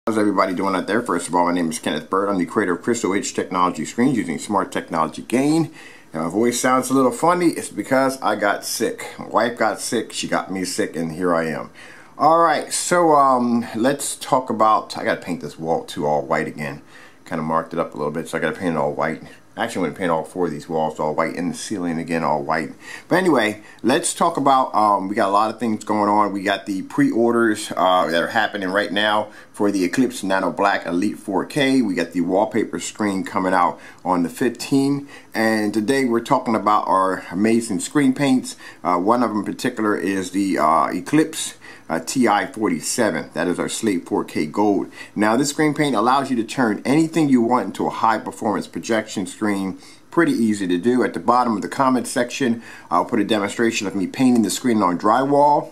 How's everybody doing out there? First of all, my name is Kenneth Bird. I'm the creator of Crystal Edge Technology Screens using smart technology gain. And my voice sounds a little funny. It's because I got sick. My wife got sick, she got me sick, and here I am. Alright, so let's talk about, I gotta paint this wall too all white again. Kind of marked it up a little bit, so I gotta paint it all white. Actually, I'm going to paint all four of these walls all white and the ceiling again all white. But anyway, let's talk about, we got a lot of things going on. We got the pre-orders that are happening right now for the ECLIPSE Nano Black Elite 4K. We got the wallpaper screen coming out on the 15th. And today we're talking about our amazing screen paints. One of them in particular is the ECLIPSE TI-47. That is our SLATE 4K Gold. Now this screen paint allows you to turn anything you want into a high performance projection screen. Pretty easy to do. At the bottom of the comment section I'll put a demonstration of me painting the screen on drywall.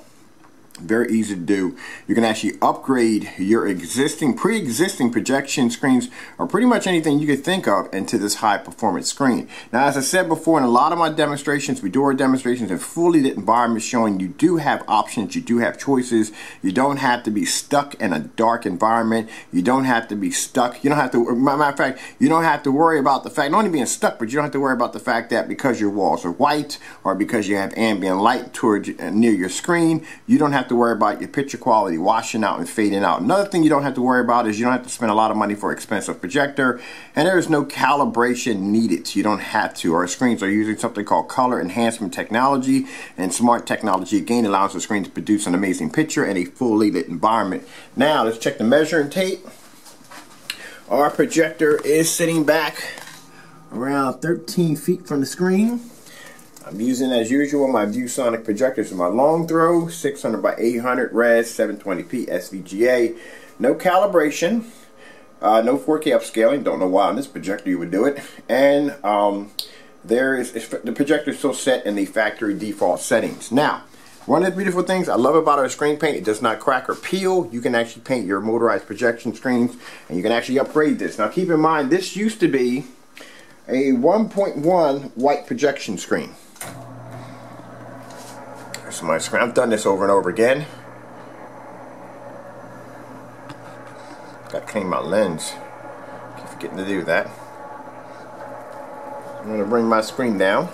Very easy to do. You can actually upgrade your pre-existing projection screens or pretty much anything you could think of into this high performance screen. Now, as I said before, in a lot of my demonstrations, we do our demonstrations in fully lit environments showing you do have options, you do have choices. You don't have to be stuck in a dark environment. You don't have to be stuck. You don't have to, matter of fact, you don't have to worry about the fact, not only being stuck, but you don't have to worry about the fact that because your walls are white or because you have ambient light towards near your screen, you don't have to worry about your picture quality washing out and fading out. Another thing you don't have to worry about is you don't have to spend a lot of money for an expensive projector, and there is no calibration needed. You don't have to. Our screens are using something called color enhancement technology, and smart technology again allows the screen to produce an amazing picture in a fully lit environment. Now let's check the measuring tape. Our projector is sitting back around 13 feet from the screen. I'm using, as usual, my ViewSonic projectors for my long throw, 600 by 800 res, 720p SVGA. No calibration, no 4K upscaling. Don't know why on this projector you would do it. And the projector is still set in the factory default settings. Now, one of the beautiful things I love about our screen paint, it does not crack or peel. You can actually paint your motorized projection screens, and you can actually upgrade this. Now, keep in mind, this used to be a 1.1 white projection screen. There's my screen. I've done this over and over again. Got to clean my lens. Keep forgetting to do that. I'm going to bring my screen down.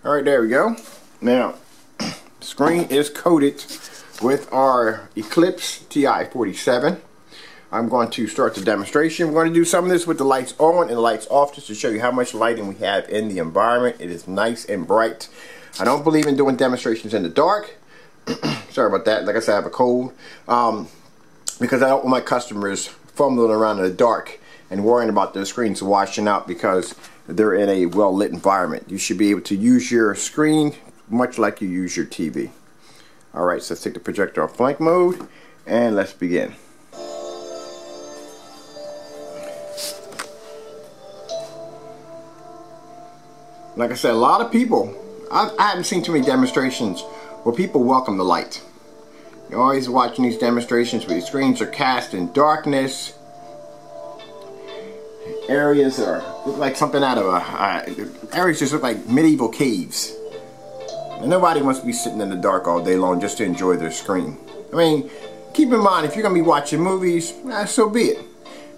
Alright, there we go. Now, the screen is coated with our ECLIPSE TI-47. I'm going to start the demonstration. We're going to do some of this with the lights on and the lights off just to show you how much lighting we have in the environment. It is nice and bright. I don't believe in doing demonstrations in the dark. Sorry about that. Like I said, I have a cold. Because I don't want my customers fumbling around in the dark and worrying about their screens washing out because they're in a well-lit environment. You should be able to use your screen much like you use your TV. Alright, so let's take the projector off blank mode and let's begin. Like I said, a lot of people, I haven't seen too many demonstrations where people welcome the light. You're always watching these demonstrations where the screens are cast in darkness. Areas look like something out of areas just look like medieval caves. And nobody wants to be sitting in the dark all day long just to enjoy their screen. I mean, keep in mind, if you're going to be watching movies, so be it.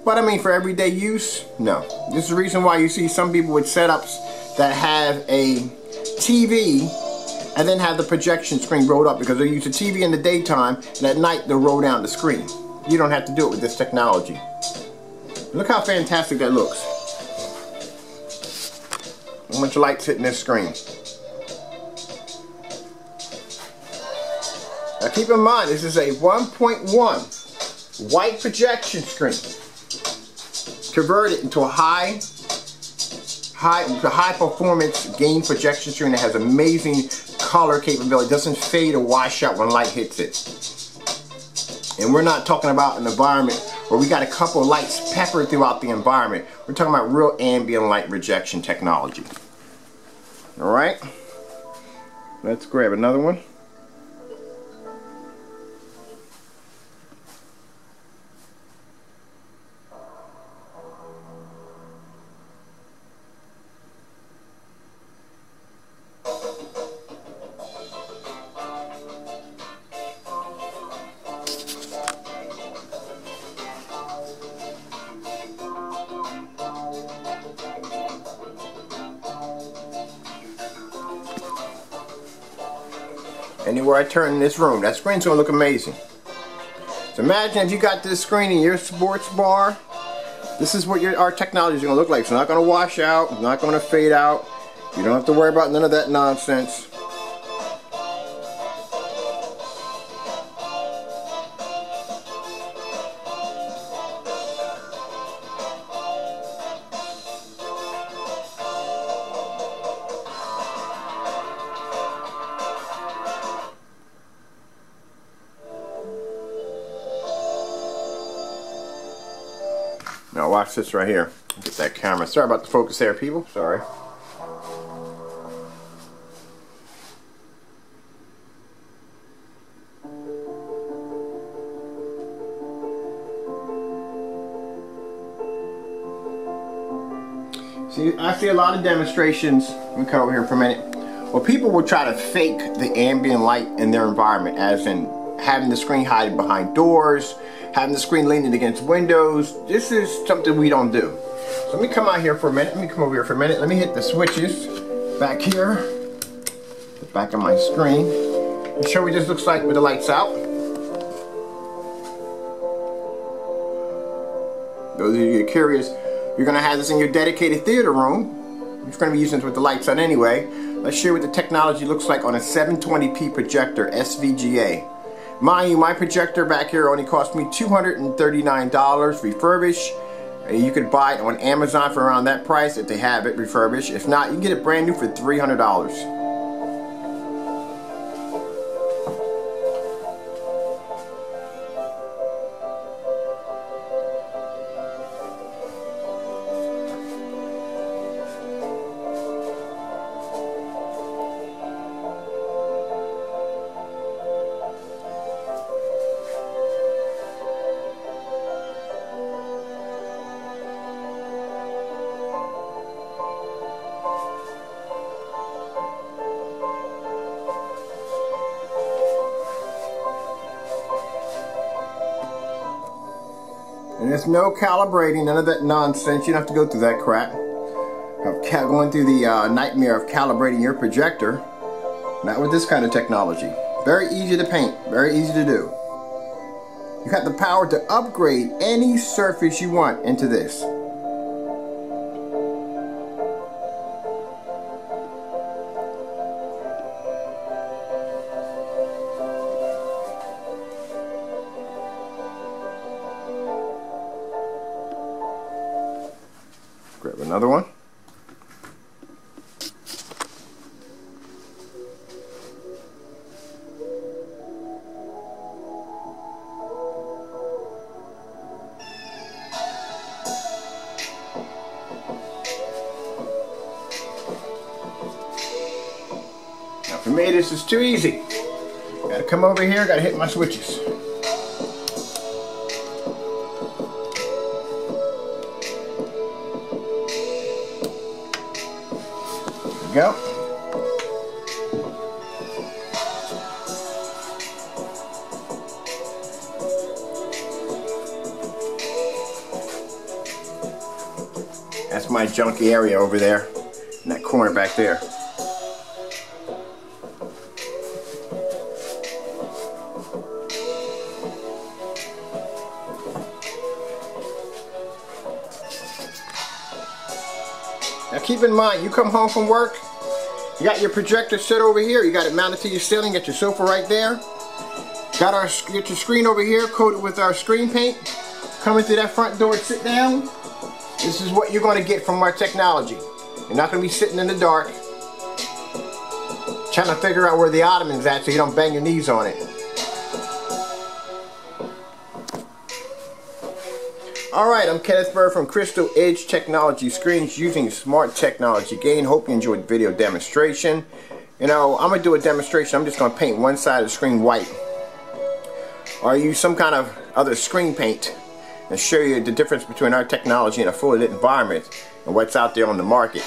But I mean, for everyday use, no. This is the reason why you see some people with setups that have a TV and then have the projection screen rolled up because they use the TV in the daytime and at night they'll roll down the screen. You don't have to do it with this technology. Look how fantastic that looks. How much light's hitting this screen. Now keep in mind, this is a 1.1 white projection screen. Converted into a high performance gain projection screen that has amazing color capability. It doesn't fade or wash out when light hits it. And we're not talking about an environment where we got a couple of lights peppered throughout the environment. We're talking about real ambient light rejection technology. Alright, let's grab another one. anywhere I turn in this room. That screen's gonna look amazing. So imagine if you got this screen in your sports bar. This is what our technology is gonna look like. It's not gonna wash out, it's not gonna fade out. You don't have to worry about none of that nonsense. Now watch this right here. Get that camera. Sorry about the focus there, people. Sorry. See, I see a lot of demonstrations. Let me come over here for a minute. Well, people will try to fake the ambient light in their environment, as in having the screen hiding behind doors, having the screen leaning against windows. This is something we don't do. So let me come out here for a minute. Let me come over here for a minute. Let me hit the switches back here, the back of my screen, and show you what this looks like with the lights out. Those of you who are curious, you're going to have this in your dedicated theater room. You're going to be using this with the lights on anyway. Let's show you what the technology looks like on a 720p projector SVGA. Mind you, my projector back here only cost me $239 refurbished. You could buy it on Amazon for around that price if they have it refurbished. If not, you can get it brand new for $300. And there's no calibrating, none of that nonsense. You don't have to go through that crap. Going through the nightmare of calibrating your projector. Not with this kind of technology. Very easy to paint, very easy to do. You have the power to upgrade any surface you want into this. Grab another one. Now for me this is too easy. Gotta come over here, gotta hit my switches. Go. That's my junky area over there in that corner back there. Now keep in mind, you come home from work, you got your projector set over here, you got it mounted to your ceiling, got your sofa right there. Get your screen over here coated with our screen paint. Coming through that front door, sit down. This is what you're going to get from our technology. You're not going to be sitting in the dark trying to figure out where the ottoman's at so you don't bang your knees on it. Alright, I'm Kenneth Bird from Crystal Edge Technology Screens using smart technology gain. Hope you enjoyed the video demonstration. You know, I'm going to do a demonstration. I'm just going to paint one side of the screen white. Or use some kind of other screen paint and show you the difference between our technology and a fully lit environment and what's out there on the market.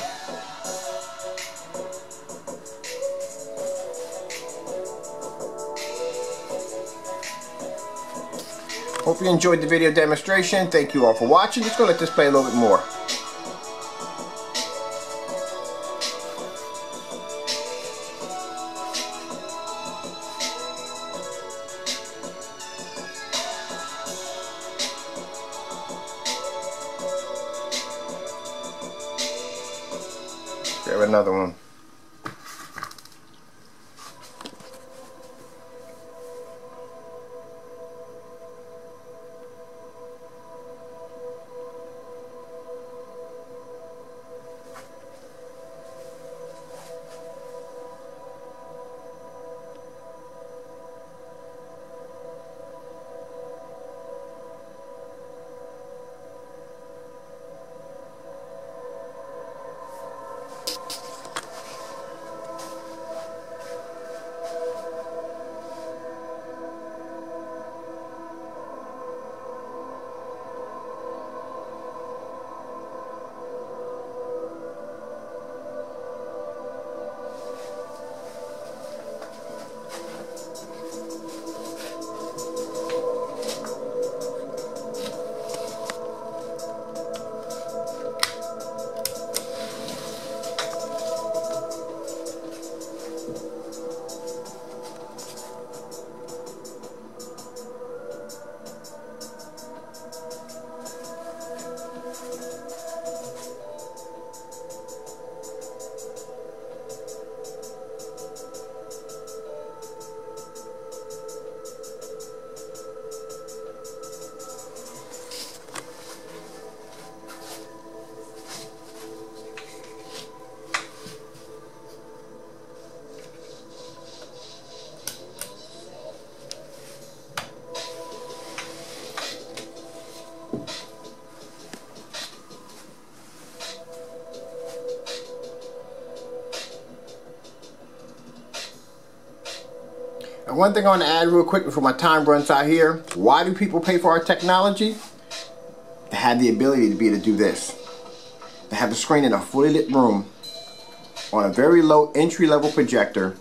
Hope you enjoyed the video demonstration. Thank you all for watching. Just going to let this play a little bit more. Grab another one. And one thing I want to add real quick before my time runs out here. Why do people pay for our technology? To have the ability to be able to do this. To have the screen in a fully lit room on a very low entry-level projector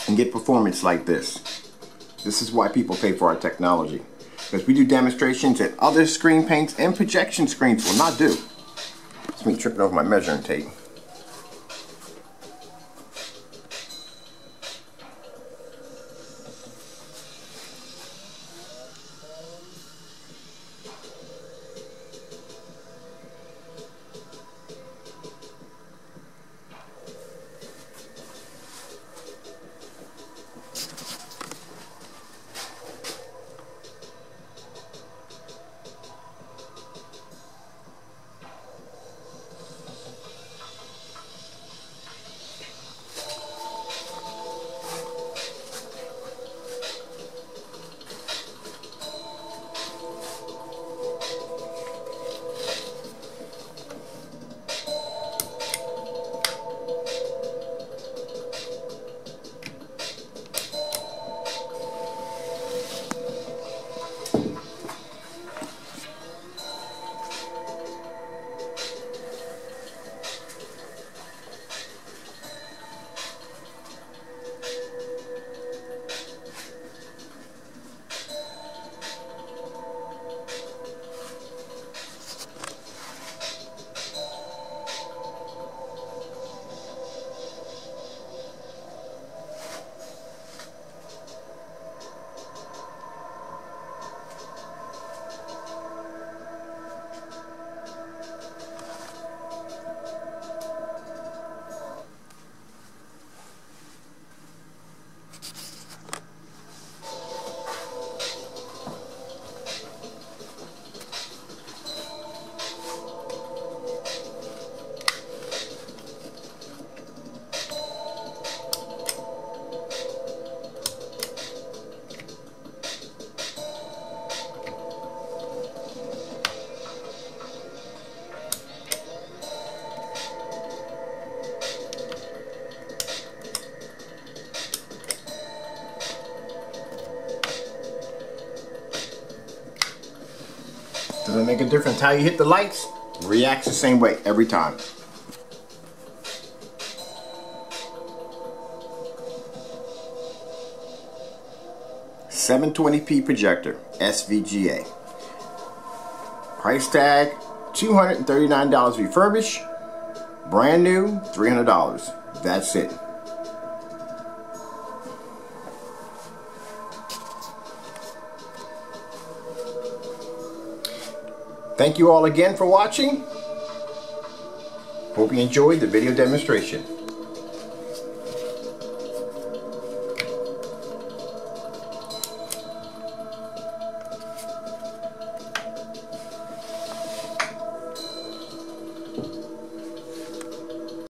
and get performance like this. This is why people pay for our technology. Because we do demonstrations that other screen paints and projection screens will not do. It's me tripping over my measuring tape. Doesn't make a difference how you hit the lights, it reacts the same way every time. $720p projector, SVGA. Price tag $239 refurbished, brand new $300. That's it. Thank you all again for watching. Hope you enjoyed the video demonstration.